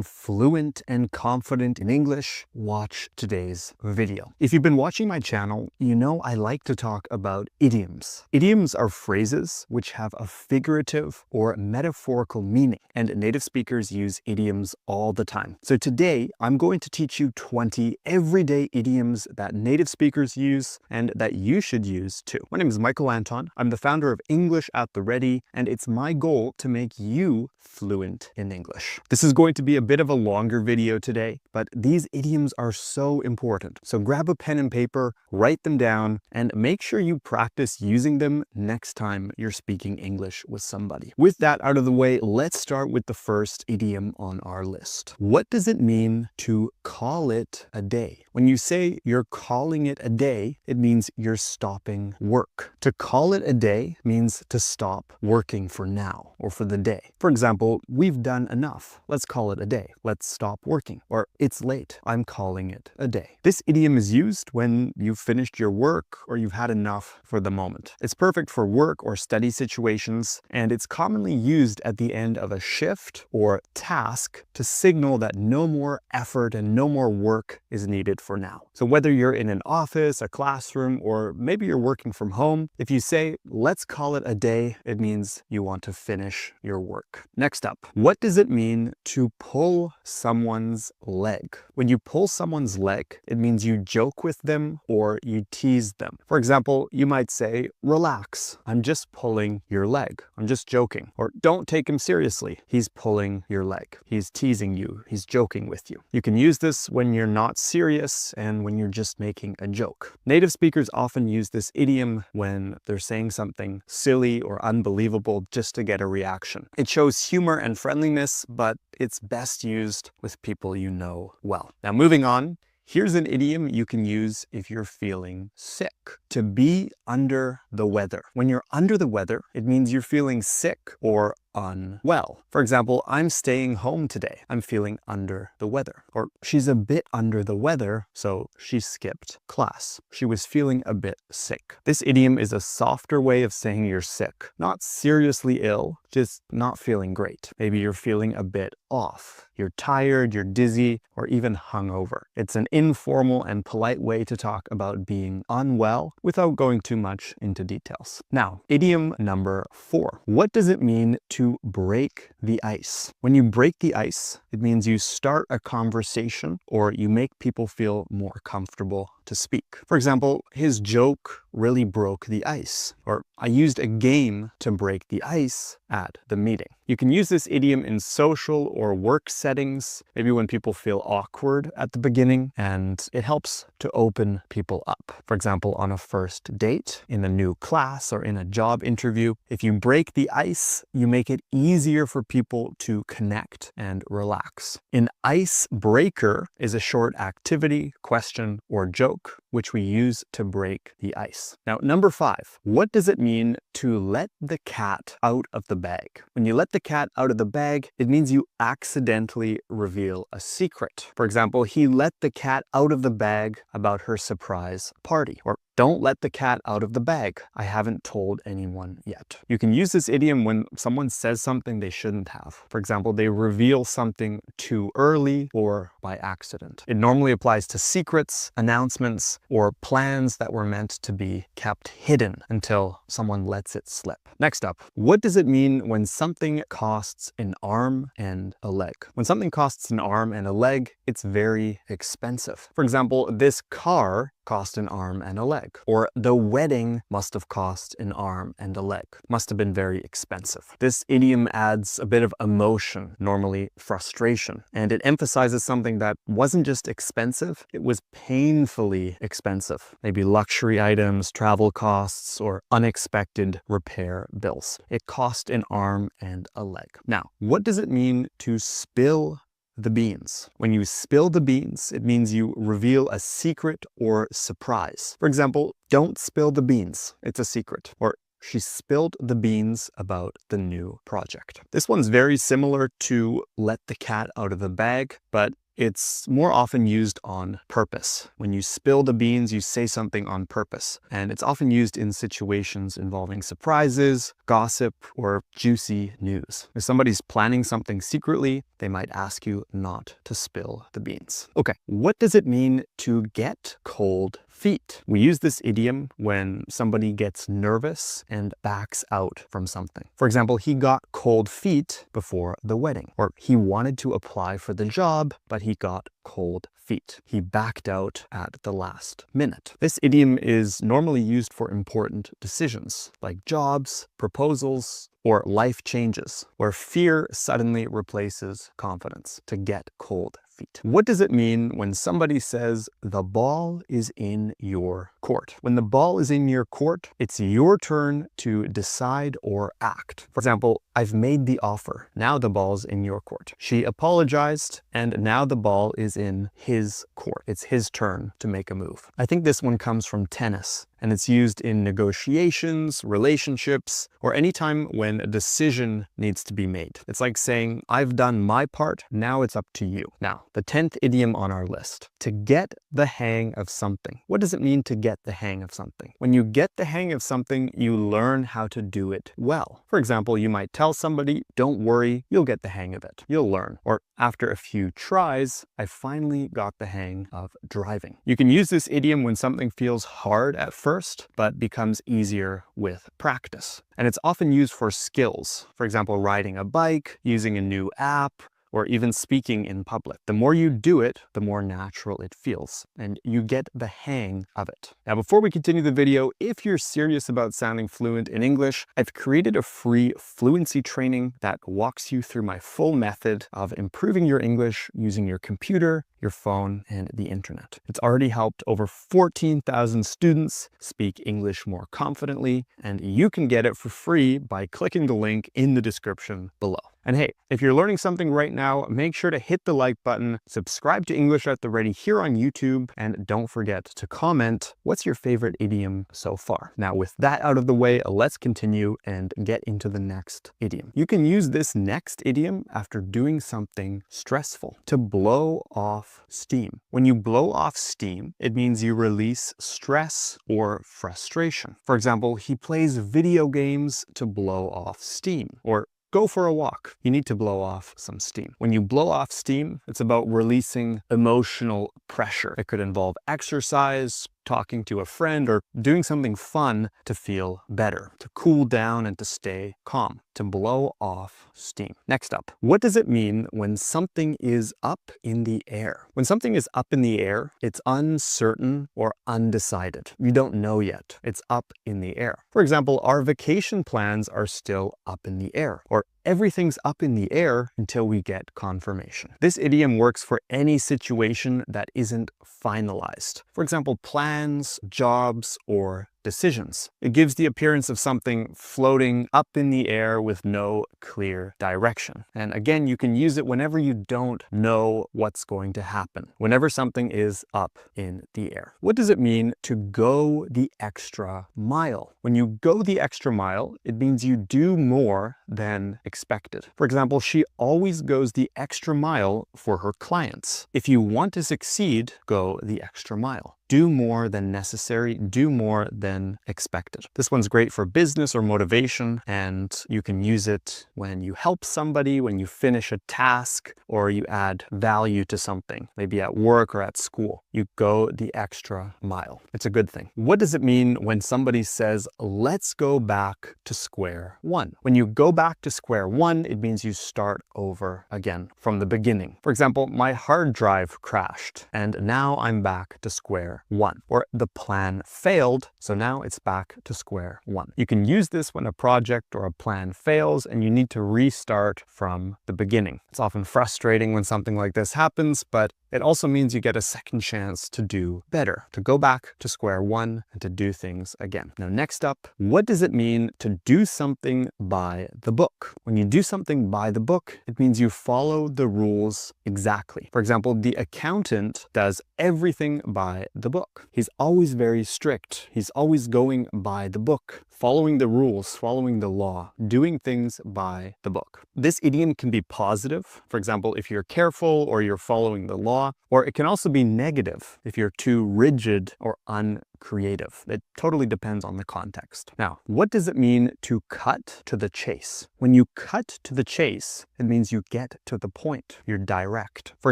Fluent and confident in English, watch today's video. If you've been watching my channel, you know I like to talk about idioms. Idioms are phrases which have a figurative or metaphorical meaning, and native speakers use idioms all the time. So today, I'm going to teach you 20 everyday idioms that native speakers use and that you should use too. My name is Michael Anton. I'm the founder of English at the Ready, and it's my goal to make you fluent in English. This is going to be a bit of a longer video today, but these idioms are so important. So grab a pen and paper, write them down, and make sure you practice using them next time you're speaking English with somebody. With that out of the way, let's start with the first idiom on our list. What does it mean to call it a day? When you say you're calling it a day, it means you're stopping work. To call it a day means to stop working for now or for the day. For example, we've done enough. Let's call it a day. Let's stop working. Or it's late. I'm calling it a day. This idiom is used when you've finished your work or you've had enough for the moment. It's perfect for work or study situations, and it's commonly used at the end of a shift or task to signal that no more effort and no more work is needed for now. So whether you're in an office, a classroom, or maybe you're working from home, if you say, let's call it a day, it means you want to finish your work. Next up, what does it mean to pull someone's leg? When you pull someone's leg, it means you joke with them or you tease them. For example, you might say, relax, I'm just pulling your leg. I'm just joking. Or don't take him seriously. He's pulling your leg. He's teasing you. He's joking with you. You can use this when you're not serious and when you're just making a joke. Native speakers often use this idiom when they're saying something silly or unbelievable just to get a reaction. It shows humor and friendliness, but it's best used with people you know well. Now, moving on, here's an idiom you can use if you're feeling sick. To be under the weather. When you're under the weather, it means you're feeling sick or unwell. For example, I'm staying home today. I'm feeling under the weather. Or she's a bit under the weather, so she skipped class. She was feeling a bit sick. This idiom is a softer way of saying you're sick. Not seriously ill, just not feeling great. Maybe you're feeling a bit off. You're tired, you're dizzy, or even hungover. It's an informal and polite way to talk about being unwell without going too much into details. Now, idiom number 4. What does it mean to break the ice? When you break the ice, it means you start a conversation or you make people feel more comfortable to speak. For example, his joke really broke the ice. Or I used a game to break the ice at the meeting. You can use this idiom in social or work settings, maybe when people feel awkward at the beginning, and it helps to open people up. For example, on a first date, in a new class, or in a job interview. If you break the ice, you make it easier for people to connect and relax. An icebreaker is a short activity, question, or joke which we use to break the ice. Now, number 5, what does it mean to let the cat out of the bag? When you let the cat out of the bag, it means you accidentally reveal a secret. For example, he let the cat out of the bag about her surprise party. Or don't let the cat out of the bag. I haven't told anyone yet. You can use this idiom when someone says something they shouldn't have. For example, they reveal something too early or by accident. It normally applies to secrets, announcements, or plans that were meant to be kept hidden until someone lets it slip. Next up, what does it mean when something costs an arm and a leg? When something costs an arm and a leg, it's very expensive. For example, this car cost an arm and a leg. Or the wedding must have cost an arm and a leg. Must have been very expensive. This idiom adds a bit of emotion, normally frustration, and it emphasizes something that wasn't just expensive, it was painfully expensive. Maybe luxury items, travel costs, or unexpected repair bills. It cost an arm and a leg. Now, what does it mean to spill the beans? When you spill the beans, it means you reveal a secret or surprise. For example, don't spill the beans, it's a secret. Or she spilled the beans about the new project. This one's very similar to let the cat out of the bag, but it's more often used on purpose. When you spill the beans, you say something on purpose. And it's often used in situations involving surprises, gossip, or juicy news. If somebody's planning something secretly, they might ask you not to spill the beans. Okay, what does it mean to get cold feet? We use this idiom when somebody gets nervous and backs out from something. For example, he got cold feet before the wedding, or he wanted to apply for the job, but he got cold feet. He backed out at the last minute. This idiom is normally used for important decisions like jobs, proposals, or life changes, where fear suddenly replaces confidence. To get cold feet. What does it mean when somebody says the ball is in your court? When the ball is in your court, it's your turn to decide or act. For example, I've made the offer. Now the ball's in your court. She apologized, and now the ball is in his court. It's his turn to make a move. I think this one comes from tennis, and it's used in negotiations, relationships, or anytime when a decision needs to be made. It's like saying, I've done my part, now it's up to you. Now, the 10th idiom on our list, to get the hang of something. What does it mean to get the hang of something? When you get the hang of something, you learn how to do it well. For example, you might tell somebody, don't worry, you'll get the hang of it. You'll learn. Or after a few tries, I finally got the hang of driving. You can use this idiom when something feels hard at first, but becomes easier with practice. And it's often used for skills. For example, riding a bike, using a new app, or even speaking in public. The more you do it, the more natural it feels, and you get the hang of it. Now, before we continue the video, if you're serious about sounding fluent in English, I've created a free fluency training that walks you through my full method of improving your English using your computer, your phone, and the internet. It's already helped over 14,000 students speak English more confidently, and you can get it for free by clicking the link in the description below. And hey, if you're learning something right now, make sure to hit the like button, subscribe to English at the Ready here on YouTube, and don't forget to comment what's your favorite idiom so far. Now, with that out of the way, let's continue and get into the next idiom. You can use this next idiom after doing something stressful, to blow off steam. When you blow off steam, it means you release stress or frustration. For example, he plays video games to blow off steam, or go for a walk. You need to blow off some steam. When you blow off steam, it's about releasing emotional pressure. It could involve exercise, talking to a friend, or doing something fun to feel better, to cool down and to stay calm, to blow off steam. Next up, what does it mean when something is up in the air? When something is up in the air, it's uncertain or undecided. You don't know yet. It's up in the air. For example, our vacation plans are still up in the air, or everything's up in the air until we get confirmation. This idiom works for any situation that isn't finalized. For example, plans, jobs, or decisions. It gives the appearance of something floating up in the air with no clear direction. And again, you can use it whenever you don't know what's going to happen, whenever something is up in the air. What does it mean to go the extra mile? When you go the extra mile, it means you do more than expected. For example, she always goes the extra mile for her clients. If you want to succeed, go the extra mile. Do more than necessary, do more than expected. This one's great for business or motivation, and you can use it when you help somebody, when you finish a task, or you add value to something, maybe at work or at school. You go the extra mile. It's a good thing. What does it mean when somebody says, let's go back to square one? When you go back to square one, it means you start over again from the beginning. For example, my hard drive crashed, and now I'm back to square one. Or the plan failed, so now it's back to square one. You can use this when a project or a plan fails and you need to restart from the beginning. It's often frustrating when something like this happens, but it also means you get a second chance to do better, to go back to square one and to do things again. Now, next up, what does it mean to do something by the book? When you do something by the book, it means you follow the rules exactly. For example, the accountant does everything by the book. He's always very strict. He's always going by the book, following the rules, following the law, doing things by the book. This idiom can be positive, for example, if you're careful or you're following the law, or it can also be negative if you're too rigid or uncreative. It totally depends on the context. Now, what does it mean to cut to the chase? When you cut to the chase, it means you get to the point. You're direct. For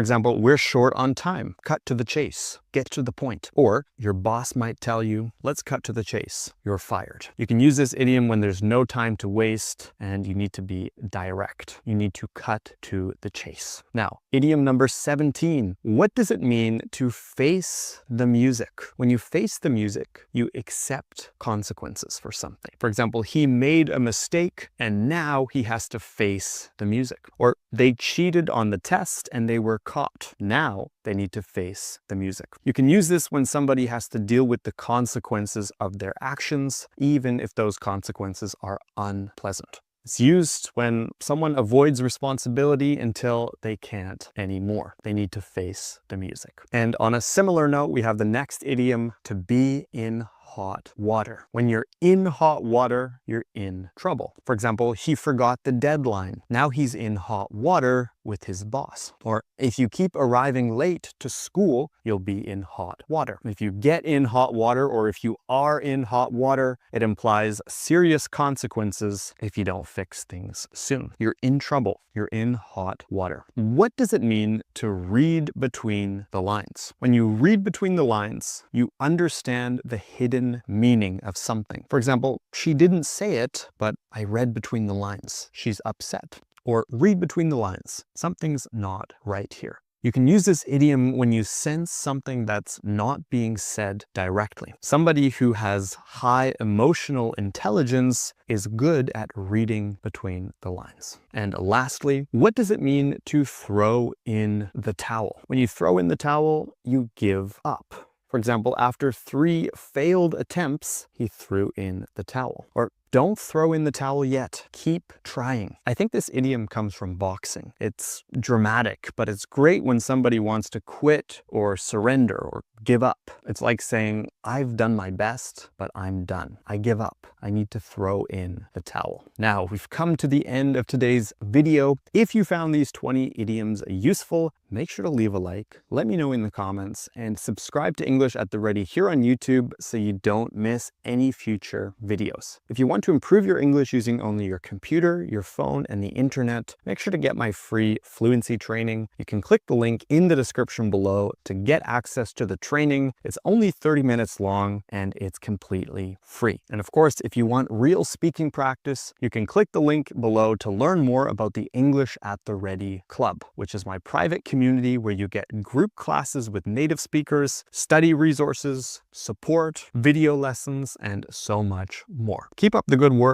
example, we're short on time. Cut to the chase. Get to the point. Or your boss might tell you, let's cut to the chase. You're fired. You can use this idiom when there's no time to waste and you need to be direct. You need to cut to the chase. Now, idiom number 17. What does it mean to face the music? When you face the music, you accept consequences for something. For example, he made a mistake and now he has to face the music. Or they cheated on the test and they were caught. Now they need to face the music. You can use this when somebody has to deal with the consequences of their actions, even if those consequences are unpleasant. It's used when someone avoids responsibility until they can't anymore. They need to face the music. And on a similar note, we have the next idiom, to be in hot water. When you're in hot water, you're in trouble. For example, he forgot the deadline. Now he's in hot water with his boss. Or if you keep arriving late to school, you'll be in hot water. If you get in hot water or if you are in hot water, it implies serious consequences if you don't fix things soon. You're in trouble. You're in hot water. What does it mean to read between the lines? When you read between the lines, you understand the hidden meaning of something. For example, she didn't say it, but I read between the lines. She's upset. Or read between the lines. Something's not right here. You can use this idiom when you sense something that's not being said directly. Somebody who has high emotional intelligence is good at reading between the lines. And lastly, what does it mean to throw in the towel? When you throw in the towel, you give up. For example, after 3 failed attempts, he threw in the towel. Or don't throw in the towel yet. Keep trying. I think this idiom comes from boxing. It's dramatic, but it's great when somebody wants to quit or surrender or give up. It's like saying, I've done my best, but I'm done. I give up. I need to throw in the towel. Now, we've come to the end of today's video. If you found these 20 idioms useful, make sure to leave a like, let me know in the comments, and subscribe to English at the Ready here on YouTube so you don't miss any future videos. If you want to improve your English using only your computer, your phone, and the internet, make sure to get my free fluency training. You can click the link in the description below to get access to the training. It's only 30 minutes long and it's completely free. And of course, if you want real speaking practice, you can click the link below to learn more about the English at the Ready Club, which is my private community where you get group classes with native speakers, study resources, support, video lessons, and so much more. Keep up the good work.